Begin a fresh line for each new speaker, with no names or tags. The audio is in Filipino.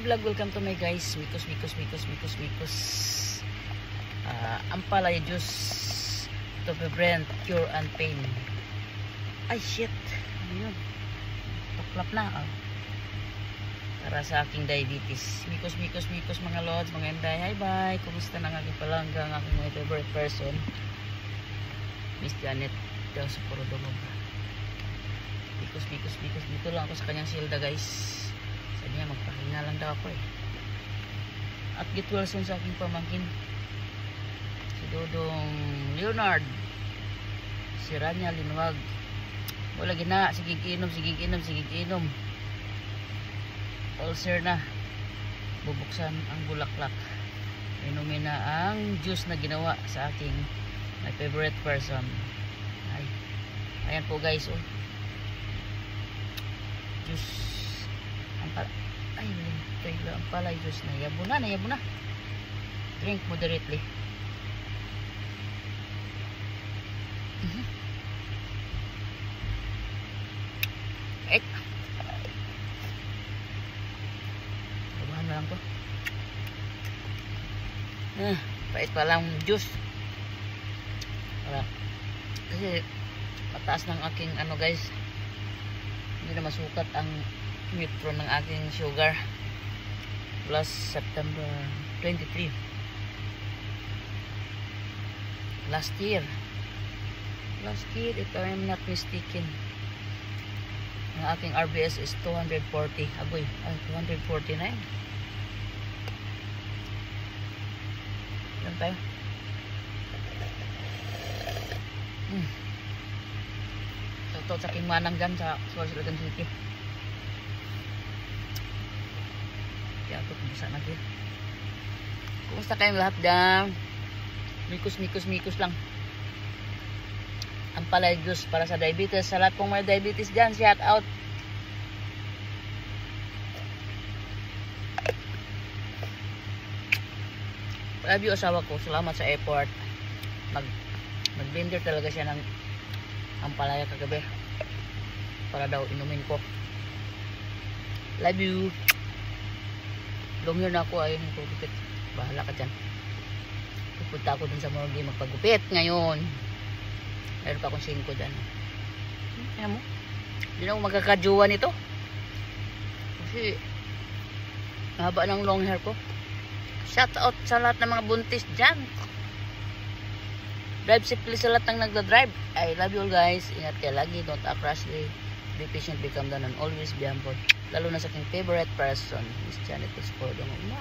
vlog, welcome to my guys. Mikos. Ampalaya juice to prevent, cure, and pain. Ay shit, ano yun? Tuklap na para sa aking diabetes. Mikos mga lods, mga enday. Hi bye, kumusta na ang aking palangga, ang aking my favorite person, Miss Janet daw sa Porodongog. Mikos dito lang ako sa kanyang silda guys. Sabi niya magpahinga lang daw ako at get well soon sa aking pamangkin si Dodong Leonard, si Rania Linuwag. Wala gina, sige inom ulcer na, bubuksan ang bulaklak, inumin na ang juice na ginawa sa aking my favorite person. Ayan po guys, juice ay ang palay juice na yabo na. Drink moderately. Tabahan na lang to. Pait pa lang juice. Kasi mataas ng aking ano guys, hindi na masukat ang neutron ng aking sugar plus September 23 last year if I'm not mistaken. Ang aking RBS is 240. Aboy, 249. Yan tayo. Ito sa aking manang dyan sa Sorsogon City. Kaya ito kung saan natin. Kumusta kayong lahat dyan? Mikos lang. Ang palay juice para sa diabetes. Sa lahat pong may diabetes dyan, shout out. Love you asawa ko. Salamat sa effort. Mag-blender talaga siya ng ampalaya kagabi para daw inumin ko. Love you. Long year na ako, ayun yung pagupit. Bahala ka dyan. Pupunta ako dun sa Morgue magpagupit ngayon. Meron pa akong 5 dyan. Ayan mo, hindi na ako magkakajuwa nito kasi mahaba ng long hair ko. Shout out sa lahat ng mga buntis dyan. Drive safely sa lahat ng nagda-drive. I love you all guys. Ingat kayo lagi, don't act rashly, be patient, become done, and always be humble. Lalo na sa aking favorite person, Miss Janet Porodongog.